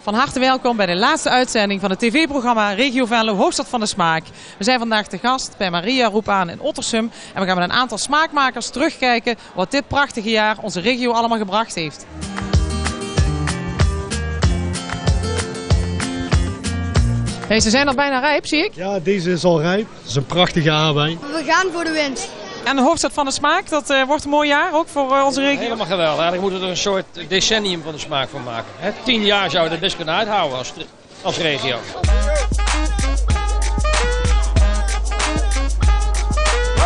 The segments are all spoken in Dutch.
Van harte welkom bij de laatste uitzending van het tv-programma Regio Venlo, Hoofdstad van de Smaak. We zijn vandaag te gast bij Maria Roep aan in Ottersum. En we gaan met een aantal smaakmakers terugkijken wat dit prachtige jaar onze regio allemaal gebracht heeft. Hey, ze zijn al bijna rijp, zie ik. Ja, deze is al rijp. Het is een prachtige aardbei. We gaan voor de winst. En de Hoofdstad van de Smaak, dat wordt een mooi jaar ook voor onze regio. Helemaal geweldig. Eigenlijk moeten we er een soort decennium van de smaak van maken. 10 jaar zouden we er best kunnen uithouden als regio.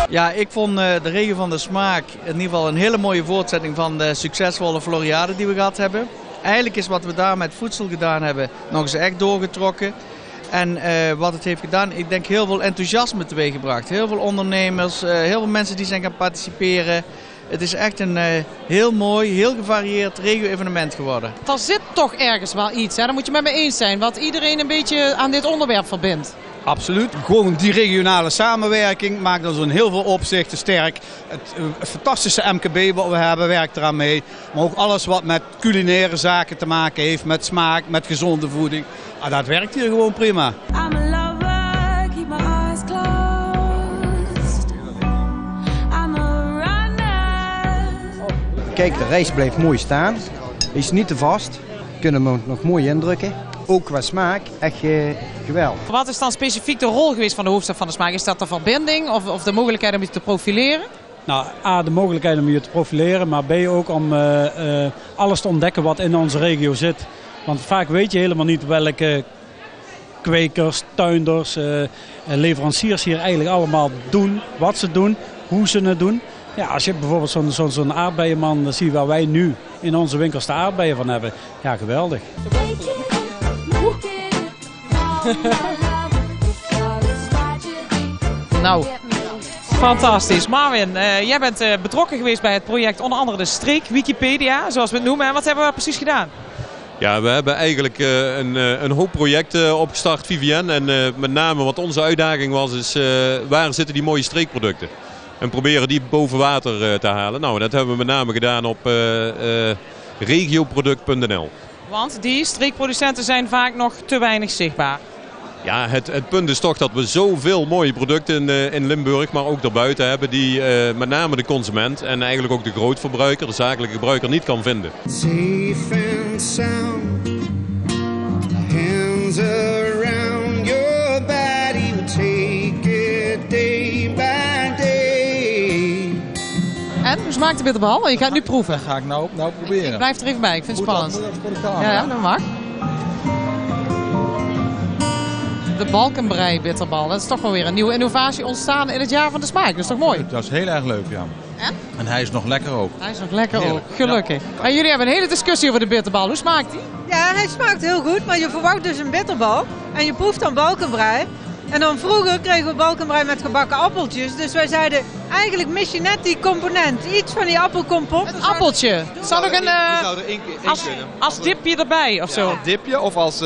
Ja, ik vond de regio van de Smaak in ieder geval een hele mooie voortzetting van de succesvolle Floriade die we gehad hebben. Eigenlijk is wat we daar met voedsel gedaan hebben nog eens echt doorgetrokken. En wat het heeft gedaan, ik denk heel veel enthousiasme teweeggebracht. Heel veel ondernemers, heel veel mensen die zijn gaan participeren. Het is echt een heel mooi, heel gevarieerd regio-evenement geworden. Er zit toch ergens wel iets, hè? Daar moet je met me eens zijn, wat iedereen een beetje aan dit onderwerp verbindt. Absoluut. Gewoon die regionale samenwerking maakt ons in heel veel opzichten sterk. Het fantastische MKB wat we hebben werkt eraan mee. Maar ook alles wat met culinaire zaken te maken heeft, met smaak, met gezonde voeding. Dat werkt hier gewoon prima. Kijk, de rijst blijft mooi staan. Is niet te vast. Kunnen we hem nog mooi indrukken. Ook qua smaak, echt geweldig. Wat is dan specifiek de rol geweest van de Hoofdstad van de Smaak? Is dat de verbinding of de mogelijkheid om je te profileren? Nou, A, de mogelijkheid om je te profileren, maar B, ook om alles te ontdekken wat in onze regio zit. Want vaak weet je helemaal niet welke kwekers, tuinders, leveranciers hier eigenlijk allemaal doen, wat ze doen, hoe ze het doen. Ja, als je bijvoorbeeld zo'n aardbeienman ziet waar wij nu in onze winkels de aardbeien van hebben. Ja, geweldig. Nou, fantastisch. Marvin, jij bent betrokken geweest bij het project onder andere de Streek Wikipedia, zoals we het noemen. En wat hebben we precies gedaan? Ja, we hebben eigenlijk een hoop projecten opgestart, Vivien. En met name wat onze uitdaging was, is waar zitten die mooie streekproducten? En proberen die boven water te halen. Nou, dat hebben we met name gedaan op regioproduct.nl. Want die streekproducenten zijn vaak nog te weinig zichtbaar. Ja, het punt is toch dat we zoveel mooie producten in Limburg, maar ook daarbuiten hebben die met name de consument en eigenlijk ook de grootverbruiker, de zakelijke gebruiker niet kan vinden. Safe and sound, hands around your body, we'll take it day by day. En, hoe smaakt de bitterbal? Je gaat nu proeven. Dat ga ik nou proberen. Ik blijf er even bij, ik vind het spannend. Ja, dat mag. De Balkenbrei bitterbal. Dat is toch wel weer een nieuwe innovatie ontstaan in het jaar van de smaak. Dat is toch mooi? Dat is heel erg leuk, ja. En hij is nog lekker ook. Hij is nog lekker ook, gelukkig. Ja. En jullie hebben een hele discussie over de bitterbal. Hoe smaakt die? Ja, hij smaakt heel goed, maar je verwacht dus een bitterbal. En je proeft dan Balkenbrei. En dan vroeger kregen we Balkenbrei met gebakken appeltjes. Dus wij zeiden, eigenlijk mis je net die component. Iets van die appelkompot. Het appeltje. Zou nog een als dipje erbij of zo? Ja, dipje of als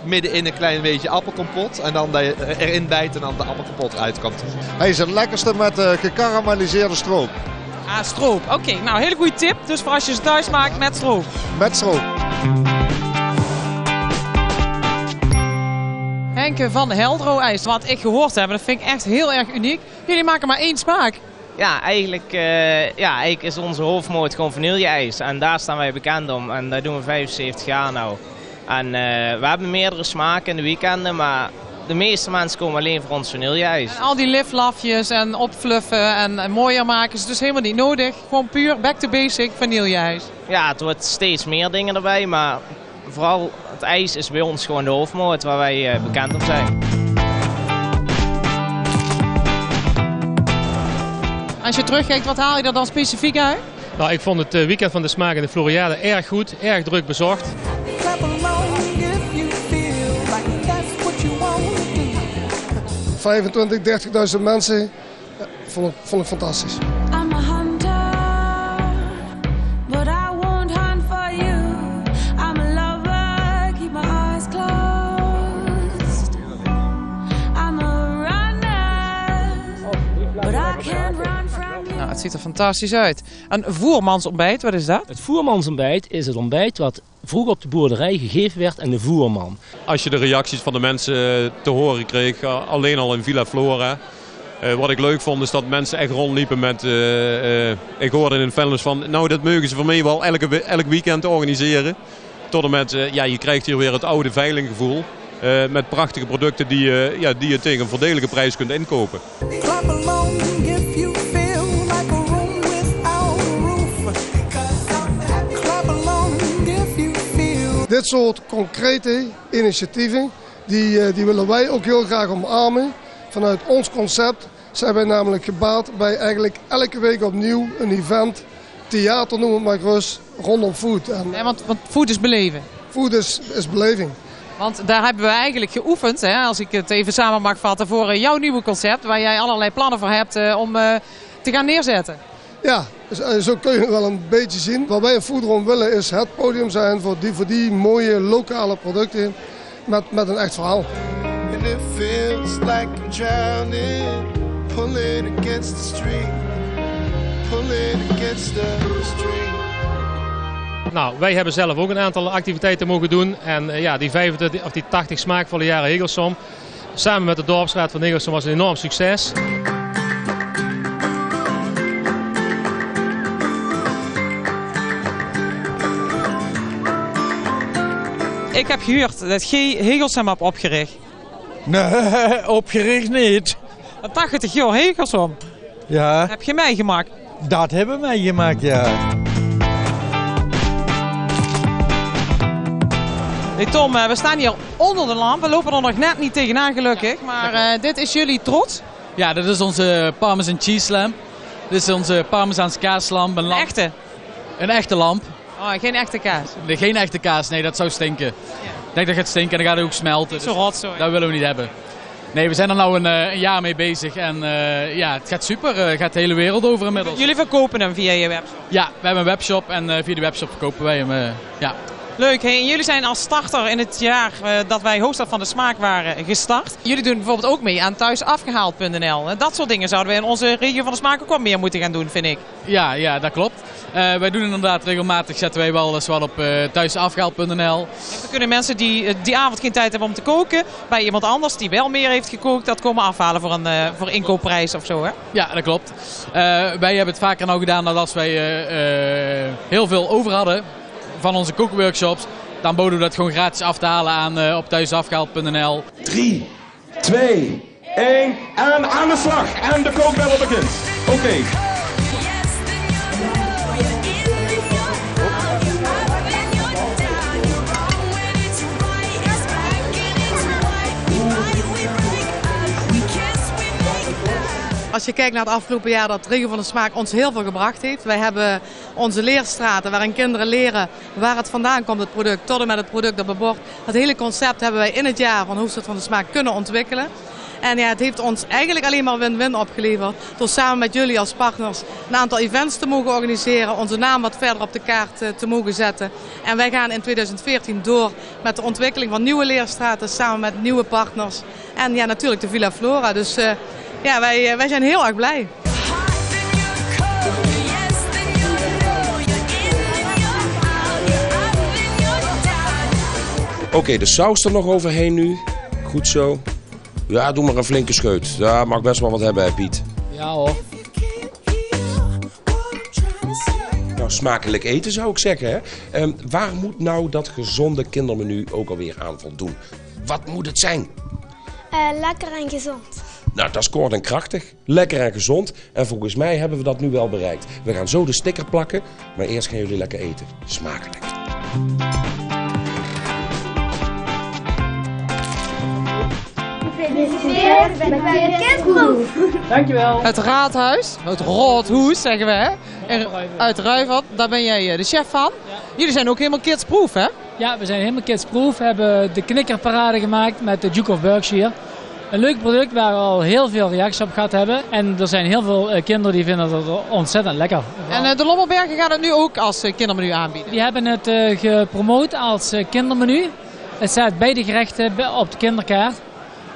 midden in een klein beetje appelkompot. En dan dat je erin bijt en dan de appelkompot uitkomt. Hij is het lekkerste met gekarameliseerde stroop. Ah, stroop. Oké, nou, hele goede tip. Dus voor als je ze thuis maakt met stroop. Met stroop. Henke van Heldro IJs. Wat ik gehoord heb, dat vind ik echt heel erg uniek. Jullie maken maar één smaak. Ja, eigenlijk is onze hoofdmoot gewoon vanille-ijs. En daar staan wij bekend om. En dat doen we 75 jaar nou. En we hebben meerdere smaken in de weekenden, maar de meeste mensen komen alleen voor ons vanille-ijs. En al die liflafjes en opfluffen en mooier maken is dus helemaal niet nodig. Gewoon puur back to basic vanille-ijs. Ja, het wordt steeds meer dingen erbij, maar vooral het ijs is bij ons gewoon de hoofdmoot waar wij bekend op zijn. Als je terugkijkt, wat haal je er dan specifiek uit? Nou, ik vond het weekend van de smaak in de Floriade erg goed, erg druk bezocht. 25.000, 30.000 mensen. Ja, vond ik fantastisch. Nou, het ziet er fantastisch uit. Een voermansontbijt, wat is dat? Het voermansontbijt is het ontbijt wat vroeger op de boerderij gegeven werd aan de voerman. Als je de reacties van de mensen te horen kreeg, alleen al in Villa Flora. Wat ik leuk vond is dat mensen echt rondliepen met... ik hoorde in films van, nou dat mogen ze voor mij wel elk weekend organiseren. Tot en met, je krijgt hier weer het oude veilinggevoel. Met prachtige producten die je tegen een voordelige prijs kunt inkopen. Dit soort concrete initiatieven, die willen wij ook heel graag omarmen. Vanuit ons concept zijn wij namelijk gebaat bij eigenlijk elke week opnieuw een event, theater noemen we het maar gerust, rondom food. Ja, want food is beleven. Food is beleving. Want daar hebben we eigenlijk geoefend, hè, als ik het even samen mag vatten, voor jouw nieuwe concept, waar jij allerlei plannen voor hebt om te gaan neerzetten. Ja, zo kun je het wel een beetje zien. Wat wij in Foodroom willen is het podium zijn voor die mooie lokale producten met een echt verhaal. And it feels like I'm drowning, pulling against the stream, pulling against the stream. Nou, wij hebben zelf ook een aantal activiteiten mogen doen. En die 25 of die 80 smaakvolle jaren Hegelsom, samen met de dorpsraad van Hegelsom, was een enorm succes. Ik heb gehoord dat G. Hegelsom heb opgericht. Nee, opgericht niet. 80 jaar Hegelsom. Ja. Heb je meegemaakt? Dat hebben wij gemaakt, ja. Hey Tom, we staan hier onder de lamp. We lopen er nog net niet tegenaan gelukkig. Maar dit is jullie trots? Ja, dit is onze Parmesan Cheese Lamp. Dit is onze Parmezaanse kaaslamp. Een echte? Een echte lamp. Oh, geen echte kaas? Nee, geen echte kaas, nee, dat zou stinken. Ja. Ik denk dat gaat stinken en dan gaat het ook smelten. Zo rot, sorry. Dat willen we niet hebben. Nee, we zijn er nou een jaar mee bezig en het gaat super. Het gaat de hele wereld over inmiddels. Jullie verkopen hem via je webshop? Ja, we hebben een webshop en via de webshop verkopen wij hem, ja. Leuk, hey, en jullie zijn als starter in het jaar dat wij Hoofdstad van de Smaak waren gestart. Jullie doen bijvoorbeeld ook mee aan thuisafgehaald.nl. Dat soort dingen zouden wij in onze regio van de Smaak ook wat meer moeten gaan doen, vind ik. Ja, dat klopt. Wij doen inderdaad regelmatig, zetten wij wel eens wat op thuisafgehaald.nl. Dan kunnen mensen die avond geen tijd hebben om te koken, bij iemand anders die wel meer heeft gekookt, dat komen afhalen voor inkoopprijs of zo, hè? Ja, dat klopt. Wij hebben het vaker nou gedaan dat als wij heel veel over hadden van onze kookworkshops, dan boden we dat gewoon gratis af te halen aan op thuisafgehaald.nl. 3, 2, 1 en aan de slag. En de kookbel begint. Oké. Als je kijkt naar het afgelopen jaar dat Regio van de Smaak ons heel veel gebracht heeft. Wij hebben onze leerstraten waarin kinderen leren waar het vandaan komt, het product, tot en met het product op het bord. Dat hele concept hebben wij in het jaar van Hoofdstad van de Smaak kunnen ontwikkelen. En ja, het heeft ons eigenlijk alleen maar win-win opgeleverd. Door samen met jullie als partners een aantal events te mogen organiseren. Onze naam wat verder op de kaart te mogen zetten. En wij gaan in 2014 door met de ontwikkeling van nieuwe leerstraten samen met nieuwe partners. En ja, natuurlijk de Villa Flora. Dus ja, wij zijn heel erg blij. Oké, de saus er nog overheen nu. Goed zo. Ja, doe maar een flinke scheut. Ja, mag best wel wat hebben, hè, Piet. Ja hoor. Nou, smakelijk eten zou ik zeggen. Hè? Waar moet nou dat gezonde kindermenu ook alweer aan voldoen? Wat moet het zijn? Lekker en gezond. Nou, dat is kort en krachtig. Lekker en gezond. En volgens mij hebben we dat nu wel bereikt. We gaan zo de sticker plakken, maar eerst gaan jullie lekker eten. Smakelijk. Gefeliciteerd met je kindproef. Dankjewel. Het raadhuis, het Roodhoes zeggen we, hè? Uit Ruivert, daar ben jij de chef van. Ja. Jullie zijn ook helemaal kidsproof, hè? Ja, we zijn helemaal kidsproof. We hebben de knikkerparade gemaakt met de Duke of Berkshire. Een leuk product waar we al heel veel reacties op gehad hebben. En er zijn heel veel kinderen die vinden dat ontzettend lekker. En de Lommelbergen gaat het nu ook als kindermenu aanbieden? Die hebben het gepromoot als kindermenu. Het staat beide gerechten op de kinderkaart.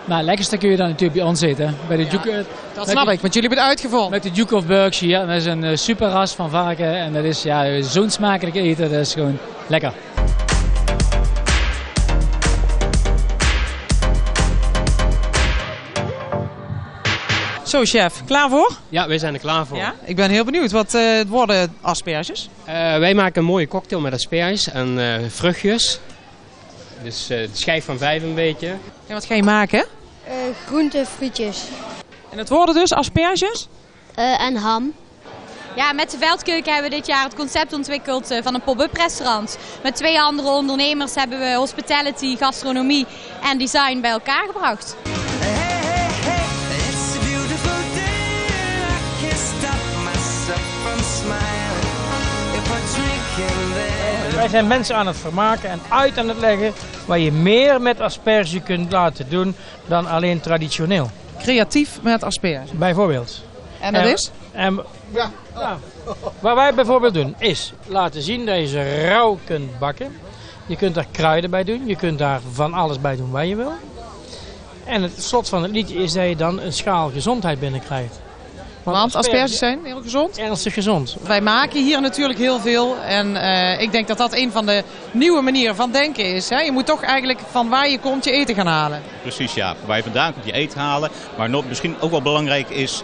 Maar het lekkerste kun je dan natuurlijk bij ons eten. Bij de dat snap ik, want jullie hebben het uitgevonden. Met de Duke of Berkshire. Dat is een super ras van varken. En dat is zo'n smakelijk eten. Dat is gewoon lekker. Zo chef, klaar voor? Ja, wij zijn er klaar voor. Ja? Ik ben heel benieuwd. Wat worden asperges? Wij maken een mooie cocktail met asperges en vruchtjes. Dus de schijf van 5 een beetje. En wat ga je maken? Groentefrietjes. En het worden dus asperges? En ham. Ja, met de Veldkeuken hebben we dit jaar het concept ontwikkeld van een pop-up restaurant. Met 2 andere ondernemers hebben we hospitality, gastronomie en design bij elkaar gebracht. Wij zijn mensen aan het vermaken en uit aan het leggen waar je meer met asperge kunt laten doen dan alleen traditioneel. Creatief met asperge? Bijvoorbeeld. En dat is? Ja. Wat wij bijvoorbeeld doen is laten zien dat je ze rauw kunt bakken. Je kunt daar kruiden bij doen, je kunt daar van alles bij doen wat je wil. En het slot van het liedje is dat je dan een schaal gezondheid binnenkrijgt. Want asperges zijn heel gezond? Ernstig gezond. Wij maken hier natuurlijk heel veel en ik denk dat dat een van de nieuwe manieren van denken is. Hè? Je moet toch eigenlijk van waar je komt je eten gaan halen. Precies, ja. Waar je vandaan komt je eten halen. Maar misschien ook wel belangrijk is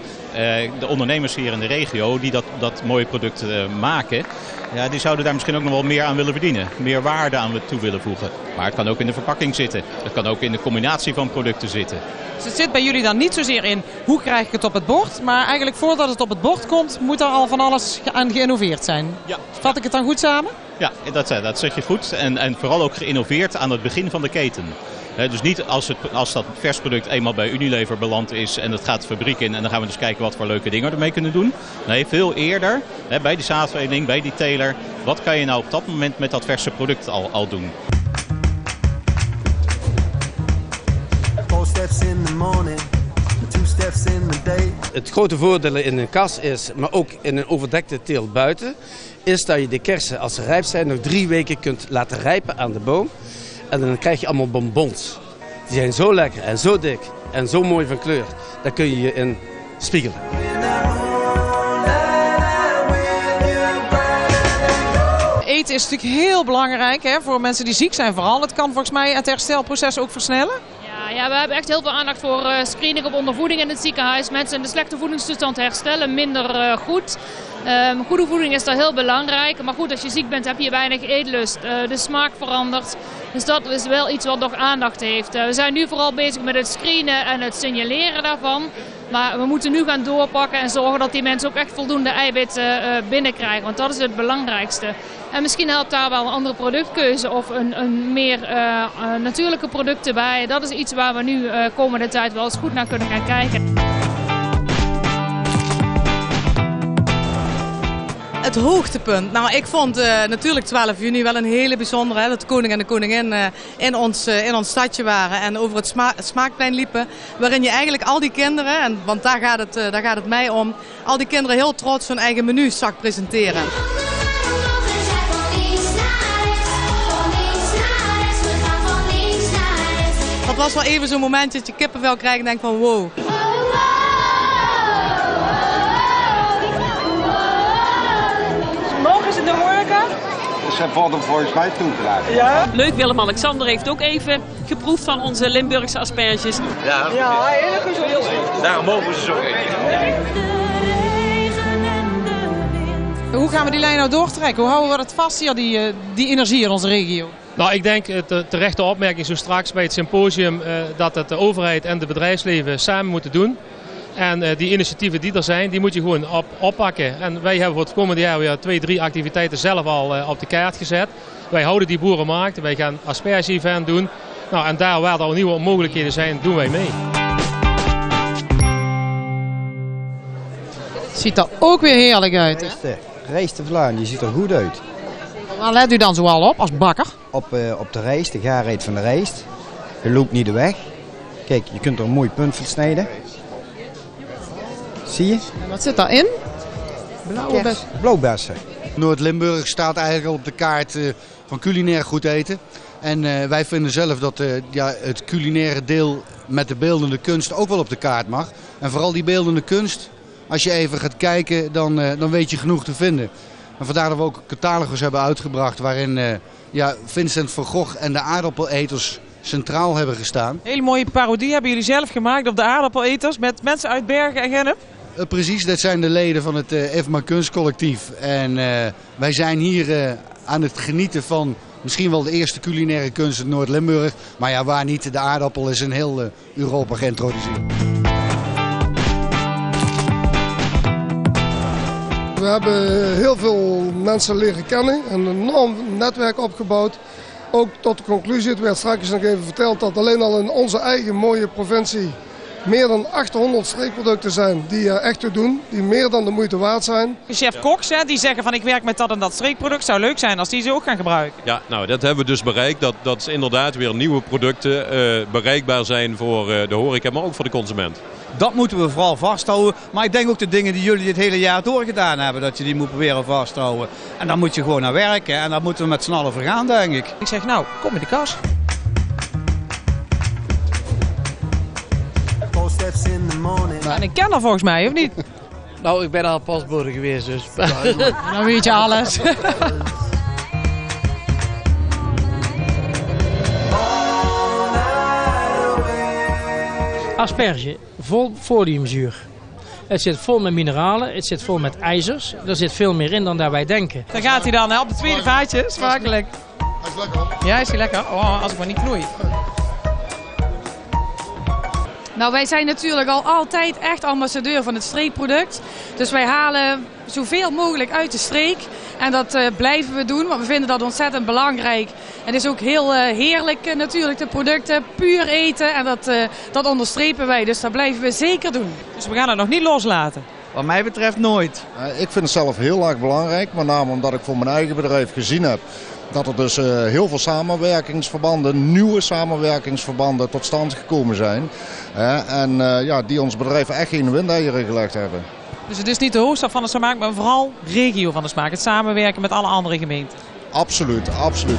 de ondernemers hier in de regio die dat mooie product maken. Ja, die zouden daar misschien ook nog wel meer aan willen verdienen. Meer waarde aan toe willen voegen. Maar het kan ook in de verpakking zitten. Het kan ook in de combinatie van producten zitten. Dus het zit bij jullie dan niet zozeer in hoe krijg ik het op het bord. Maar eigenlijk voordat het op het bord komt moet er al van alles aan geïnnoveerd zijn. Ja. Vat ik het dan goed samen? Ja, dat zeg je goed. En vooral ook geïnnoveerd aan het begin van de keten. Dus niet als dat vers product eenmaal bij Unilever beland is en het gaat de fabriek in en dan gaan we dus kijken wat voor leuke dingen we ermee kunnen doen. Nee, veel eerder, bij die zaadveredeling, bij die teler, wat kan je nou op dat moment met dat verse product al doen? Het grote voordeel in een kas is, maar ook in een overdekte teelt buiten, is dat je de kersen als ze rijp zijn nog 3 weken kunt laten rijpen aan de boom. En dan krijg je allemaal bonbons. Die zijn zo lekker en zo dik en zo mooi van kleur. Daar kun je je in spiegelen. Eten is natuurlijk heel belangrijk hè, voor mensen die ziek zijn vooral. Het kan volgens mij het herstelproces ook versnellen. Ja, we hebben echt heel veel aandacht voor screening op ondervoeding in het ziekenhuis. Mensen in de slechte voedingstoestand herstellen minder goed. Goede voeding is daar heel belangrijk. Maar goed, als je ziek bent heb je weinig eetlust. De smaak verandert. Dus dat is wel iets wat nog aandacht heeft. We zijn nu vooral bezig met het screenen en het signaleren daarvan. Maar we moeten nu gaan doorpakken en zorgen dat die mensen ook echt voldoende eiwitten binnenkrijgen. Want dat is het belangrijkste. En misschien helpt daar wel een andere productkeuze of een meer natuurlijke producten bij. Dat is iets waar we nu komende tijd wel eens goed naar kunnen gaan kijken. Het hoogtepunt. Nou, ik vond natuurlijk 12 juni wel een hele bijzondere. Hè, dat de koning en de koningin in ons stadje waren en over het Smaakplein liepen. Waarin je eigenlijk al die kinderen, want daar gaat het mij om, al die kinderen heel trots hun eigen menu zag presenteren. Dat was wel even zo'n momentje dat je kippenvel krijgt en denkt van wow. Morgen is het nog moeilijker? Ze worden volgens mij toegelaten. Ja? Leuk, Willem-Alexander heeft ook even geproefd van onze Limburgse asperges. Ja, heel gezond. Daarom mogen we ze zo eten. Hoe gaan we die lijn nou doortrekken? Hoe houden we dat vast hier, die energie in onze regio? Nou, ik denk de terechte opmerking zo straks bij het symposium dat het de overheid en het bedrijfsleven samen moeten doen. En die initiatieven die er zijn, die moet je gewoon oppakken. En wij hebben voor het komende jaar weer 2-3 activiteiten zelf al op de kaart gezet. Wij houden die boerenmarkt, wij gaan asperge-event doen. Nou, en daar waar er nieuwe mogelijkheden zijn, doen wij mee. Ziet er ook weer heerlijk uit, hè? Rijst de Vlaam, die ziet er goed uit. Waar let u dan zoal op als bakker? Op de rijst, de gaarheid van de rijst. Je loopt niet de weg. Kijk, je kunt er een mooi punt van snijden. Zie je? En wat zit daarin? Blauwe bessen. Blauwbessen. Noord-Limburg staat eigenlijk op de kaart van culinair goed eten. En wij vinden zelf dat het culinaire deel met de beeldende kunst ook wel op de kaart mag. En vooral die beeldende kunst, als je even gaat kijken, dan weet je genoeg te vinden. En vandaar dat we ook een catalogus hebben uitgebracht waarin Vincent van Gogh en de aardappeleters centraal hebben gestaan. Hele mooie parodie hebben jullie zelf gemaakt op de aardappeleters met mensen uit Bergen en Gennep. Precies, dat zijn de leden van het EFMA Kunstcollectief. En wij zijn hier aan het genieten van misschien wel de eerste culinaire kunst in Noord-Limburg. Maar ja, waar niet, de aardappel is in heel Europa geïntroduceerd. We hebben heel veel mensen leren kennen, een enorm netwerk opgebouwd. Ook tot de conclusie, het werd straks nog even verteld, dat alleen al in onze eigen mooie provincie meer dan 800 streekproducten zijn die er echt toe doen, die meer dan de moeite waard zijn. Chef-koks die zeggen van ik werk met dat en dat streekproduct, zou leuk zijn als die ze ook gaan gebruiken. Ja, nou dat hebben we dus bereikt, dat inderdaad weer nieuwe producten bereikbaar zijn voor de horeca, maar ook voor de consument. Dat moeten we vooral vasthouden. Maar ik denk ook de dingen die jullie het hele jaar door gedaan hebben, dat je die moet proberen vasthouden. En daar moet je gewoon aan werken en daar moeten we met z'n allen voor gaan, denk ik. Ik zeg nou, kom in de kas. En ik ken dat volgens mij, of niet? Nou, ik ben al postbode geweest, dus. Dan weet je alles. Asperge, vol foliumzuur. Het zit vol met mineralen, het zit vol met ijzers. Er zit veel meer in dan dat wij denken. Daar gaat hij dan, op het tweede vaatje. Smakelijk. Hij is lekker hoor. Ja, is hij lekker? Oh, als ik maar niet knoei. Nou, wij zijn natuurlijk al altijd echt ambassadeur van het streekproduct. Dus wij halen zoveel mogelijk uit de streek. En dat blijven we doen, want we vinden dat ontzettend belangrijk. En het is ook heel heerlijk natuurlijk, de producten, puur eten. En dat onderstrepen wij, dus dat blijven we zeker doen. Dus we gaan het nog niet loslaten? Wat mij betreft nooit. Ik vind het zelf heel erg belangrijk, met name omdat ik voor mijn eigen bedrijf gezien heb dat er dus heel veel samenwerkingsverbanden, nieuwe samenwerkingsverbanden tot stand gekomen zijn. Die ons bedrijf echt geen windeieren gelegd hebben. Dus het is niet de hoofdstad van de smaak, maar vooral regio van de smaak. Het samenwerken met alle andere gemeenten. Absoluut, absoluut.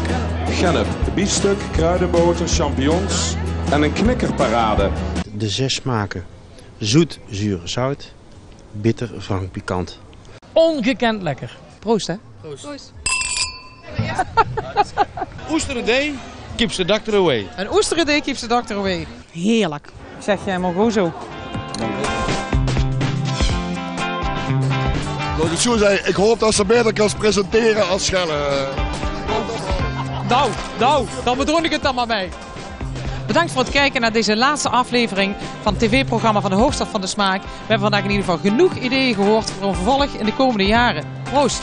Gennep, biefstuk, kruidenboter, champignons en een knikkerparade. De 6 smaken. Zoet, zuur, zout. Bitter, wrang, pikant. Ongekend lekker. Proost, hè? Proost. Oesterday keeps the doctor away. Een oesterday keeps the doctor away. Heerlijk. Zeg jij maar gewoon zo. Ik hoop dat ze beter kan presenteren als Schelle. Nou, dan bedoel ik het dan maar mee. Bedankt voor het kijken naar deze laatste aflevering van het tv-programma van de Hoofdstad van de Smaak. We hebben vandaag in ieder geval genoeg ideeën gehoord voor een vervolg in de komende jaren. Proost!